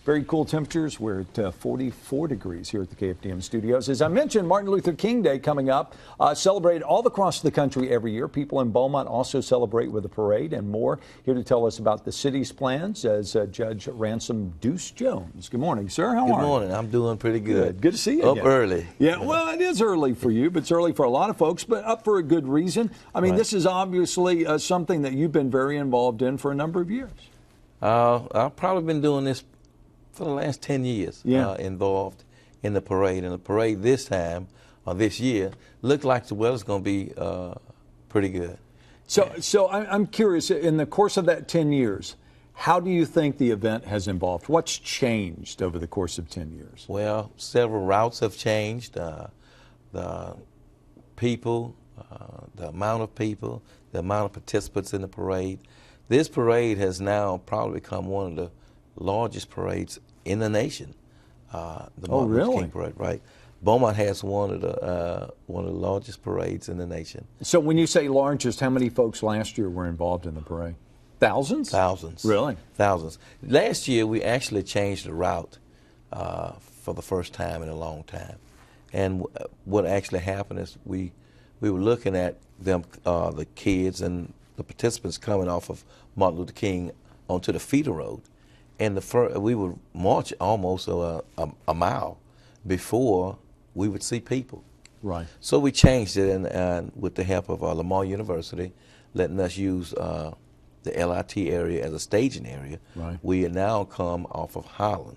Very cool temperatures. We're at 44 degrees here at the KFDM studios. As I mentioned, Martin Luther King Day coming up. Celebrated all across the country every year. People in Beaumont also celebrate with a parade and more. Here to tell us about the city's plans is Judge Ransom Deuce Jones. Good morning, sir. How are you? Good morning. I'm doing pretty good. Good to see you Up again. early. Yeah, well, it is early for you, but it's early for a lot of folks, but up for a good reason. I mean, This is obviously something that you've been very involved in for a number of years. I've probably been doing this for the last 10 years, involved in the parade. And the parade this time, or this year, looked like the weather's going to be pretty good. So I'm curious, in the course of that 10 years, how do you think the event has evolved? What's changed over the course of 10 years? Well, several routes have changed. The people, the amount of people, the amount of participants in the parade. This parade has now probably become one of the largest parades in the nation. The Martin Luther King Parade, right? Beaumont has one of the largest parades in the nation. So when you say largest, how many folks last year were involved in the parade? Thousands? Thousands. Really? Thousands. Last year we actually changed the route for the first time in a long time. And what actually happened is we were looking at them, the kids and the participants coming off of Martin Luther King onto the feeder road. And we would march almost a mile before we would see people. Right. So we changed it, and with the help of Lamar University, letting us use the LIT area as a staging area, we now come off of Highland.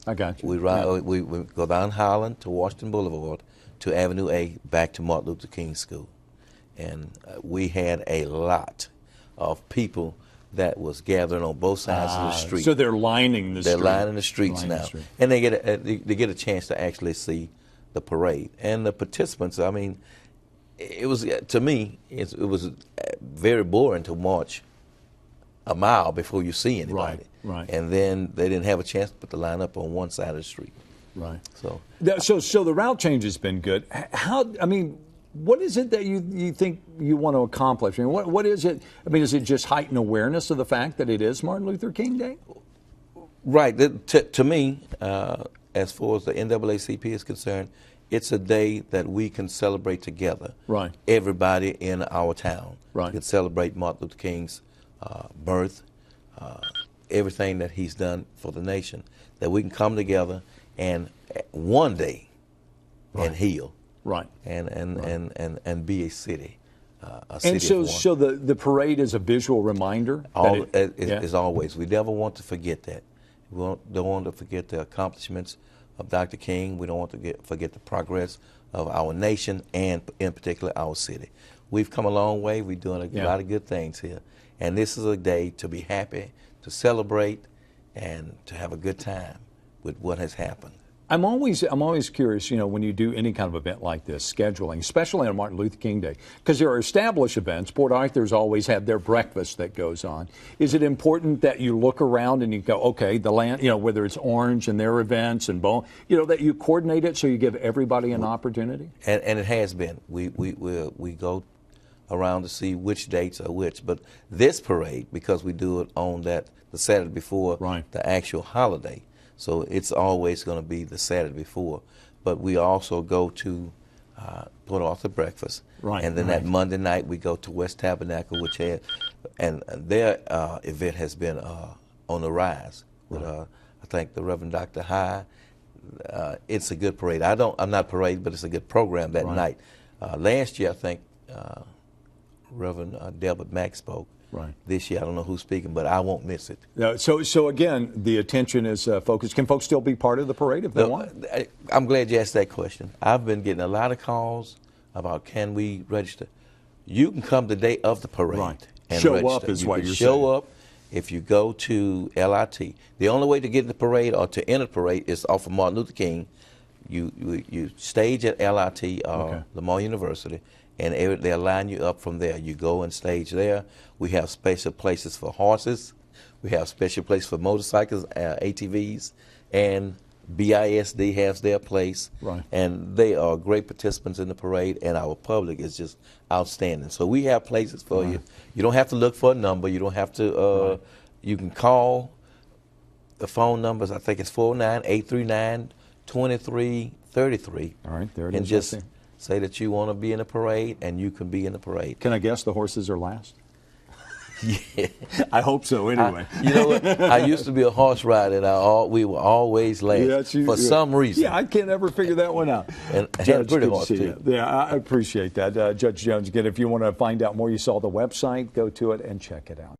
I got you. We go down Highland to Washington Boulevard to Avenue A, back to Martin Luther King School. And we had a lot of people that was gathering on both sides of the street. So they're lining the street. They're lining the streets now. And they get a chance to actually see the parade. And the participants, I mean, it was, to me, it was very boring to march a mile before you see anybody. Right. And then they didn't have a chance to put the line up on one side of the street. Right. So the route change has been good. What is it that you think you want to accomplish? I mean, what is it? I mean, is it just heightened awareness of the fact that it is Martin Luther King Day? Right. To me, as far as the NAACP is concerned, it's a day that we can celebrate together. Right. Everybody in our town can celebrate Martin Luther King's birth, everything that he's done for the nation, that we can come together and one day and heal. Right. And be a city. And so the parade is a visual reminder? As always. We never want to forget that. We don't want to forget the accomplishments of Dr. King. We don't want to forget the progress of our nation and, in particular, our city. We've come a long way. We're doing a lot of good things here. And this is a day to be happy, to celebrate, and to have a good time with what has happened. I'm always curious, when you do any kind of event like this, scheduling, especially on Martin Luther King Day, because there are established events. Port Arthur's always had their breakfast that goes on. Is it important that you look around and you go, okay, the land, whether it's Orange and their events and that you coordinate it so you give everybody an opportunity? And it has been. We go around to see which dates are which, but this parade, because we do it on the Saturday before the actual holiday. So it's always going to be the Saturday before. But we also go to Port Arthur breakfast. And then that Monday night we go to West Tabernacle, and their event has been on the rise with I think the Reverend Dr. High. It's a good parade. I'm not parade, but it's a good program that night. Last year I think Reverend Delbert Mack spoke. This year, I don't know who's speaking, but I won't miss it. So again, the attention is focused. Can folks still be part of the parade if they want? I'm glad you asked that question. I've been getting a lot of calls about can we register. You can come the day of the parade and show register. Up is what you're saying. Show up if you go to LIT. The only way to get in the parade or to enter the parade is off of Martin Luther King. You stage at LIT, Lamar University, and they'll line you up from there. You go and stage there. We have special places for horses. We have special places for motorcycles, ATVs, and BISD has their place. And they are great participants in the parade, and our public is just outstanding. So we have places for you. You don't have to look for a number. You don't have to, you can call The phone numbers, I think it's 49839-2333. All right, there it is. And just say that you want to be in the parade, and you can be in the parade. Can I guess the horses are last? Yeah. I hope so, anyway. You know what? I used to be a horse rider, and we were always last for some reason. Yeah, I can't ever figure that one out. And I had a pretty horse, too. Yeah, I appreciate that. Judge Jones, again, if you want to find out more, you saw the website, go to it and check it out.